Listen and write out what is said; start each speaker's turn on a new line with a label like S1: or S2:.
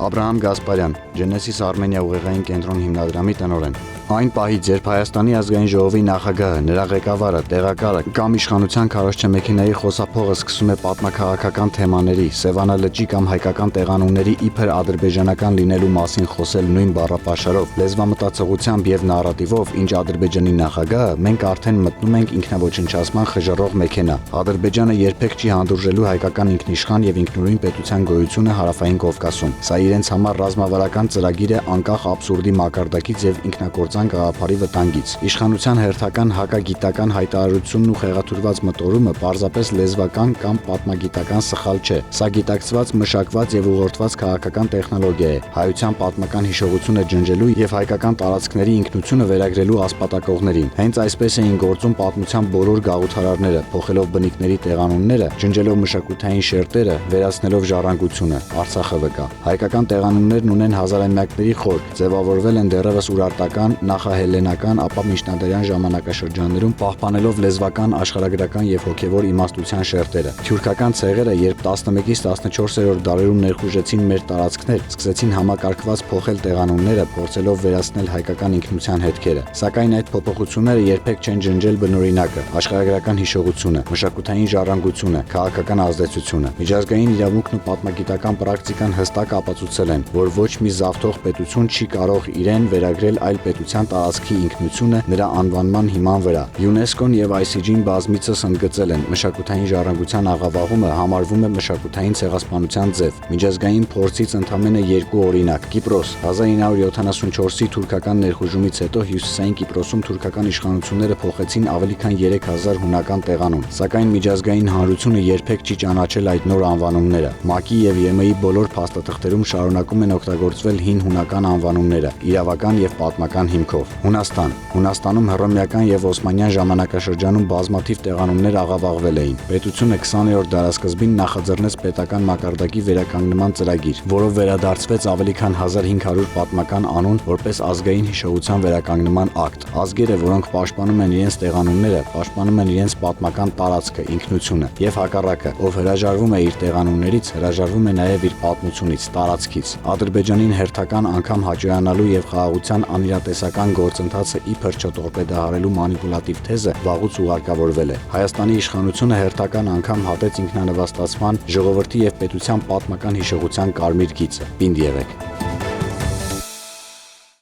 S1: Աբրահամ Գասպարյան, Genesis Armenia ուղեղային կենտրոն հիմնադրամի տնօրեն։ Այն պահից, երբ Հայաստանի ազգային ժողովի նախագահը, նրա ղեկավարը, տեղակալը կամ իշխանության քարոզչամեքենայի խոսափողը սկսում է պատմաքաղաքական թեմաների, Սևանա լճի կամ հայկական տեղանունների իբր ադրբեջանական լինելու մասին խոսել նույն բառապաշարով, լեզվամտածողությամբ եւ նարատիվով, ինչ Ադրբեջանի նախագահը, մենք արդեն մտնում ենք ինքնաոչնչացման խժռող մեքենա։ Ադրբեջանը երբեք չի հանդուրժելու հայկական ինքնիշխան եւ ինքնուրույն պետության գոյությունը Հարավային Կովկասում։ Սա իրենց համար ռազմավարական ծրագիր է անկախ աբսուրդի մակարդակից եւ ինքնակործան գաղափարի վտանգից։ Իշխանության հերթական հակագիտական հայտարարությունն ու խեղաթյուրված մտորումը պարզապես լեզվական կամ պատմագիտական սխալ չէ։ Սա գիտակցված, մշակված եւ ուղղորդված քաղաքական տեխնոլոգիա է, հայության պատմական հիշողությունը ջնջելու եւ հայկական տարածքների ինքնությունը վերագրելու ասպատակողներին։ Հենց այսպես էին գործում պատմության բոլոր գաղութարարները, փոխելով բնիկների տեղանունները, ջնջելով մշակութային շերտերը, վերացնելով ժառանգությունը։ Արցախը վկա։ Հայկական տեղանուններն ունեն հազարամյակների խորք, ձևավորվել են դեռևս урարտական, նախահելլենական, ապա միջնադարյան ժամանակաշրջաններում պահպանելով լեզվական, աշխարհագրական եւ հոգեվոր իմաստության շերտերը։ Թյուրքական ցեղերը, երբ 11-ից 14-րդ դարերում ներխուժեցին մեր տարածքներ, սկսեցին համակարգված փոխել տեղանունները, փորձելով վերացնել հայկական ինքնության հետքերը։ Սակայն այդ փոփոխությունները երբեք չեն ջնջել բնօրինակը, աշխարհագրական հիշողությունը, մշակութային ժառանգությունը, քաղաքական ազդեցությունը։ Միջազգային իրավունքն ու պատմագիտական պրակտիկան հստակ ապացուցել են, որ ոչ մի զավթող պետություն չի կարող իրեն վերագրել այլ պետության տարածքի ինքնությունը նրա անվանման հիման վրա։ ՅՈՒՆԵՍԿՕ-ն եւ ICJ-ն բազմիցս ընդգծել են, մշակութային ժառանգության աղավաղումը համարվում է մշակութային ցեղասպանության ձև։ Միջազգային փորձից ընդամենը 2 օրինակ։ Կիպրոս 1974-ի թուրքական ներխուժումից հետո հյուսիսային Կիպրոսում թուրքական իշխանությունները փոխեցին ավելի քան 3000 հունական տեղանուն, սակայն միջազգային հանրությունը երբեք չի ճանաչել այդ նոր անվանումները։ ՄԱԿ-ի եւ ԵՄ-ի բոլոր փաստաթղթերում շարունակում են օգտագործվել հին հունական անվանումները, իրավական եւ պատմական հիմքով։ Հունաստանում հռոմեական եւ օսմանյան ժամանակաշրջանում բազմաթիվ տեղանուններ աղավաղվել էին։ Պետությունը 20-րդ դարասկզբին նախաձեռնեց պետական մակարդակի վերականգնման ծրագիր, որով վերադարձվեց ավելի քան 1500 պատմական անուն որպես ազգային հիշողության վերականգնման ակտ։ Ազգերը, որոնք պաշտպանում են իրենց տեղանունները, պաշտպանում են իրենց պատմական տարածքը, ինքնությունը, եւ հակառակը, ով հրաժարվում է իր տեղանուններից, հրաժարվում է նաեւ իր պատմությունից, տարածքից։ Ադրբեջանին հերթական անգամ հաճոյանալու եւ խաղաղության անիրատեսական գործընթացը իբր չտորպեդահարելու մանիպուլատիվ թեզը վաղուց ուղարկավորվել է։ Հայաստանի իշխանությունը հերթական անգամ հատեց ինքնանվաստացման, ժողովրդի եւ պետության պատմական հիշողության կարմիր գիծը։ Պինդ եղեք։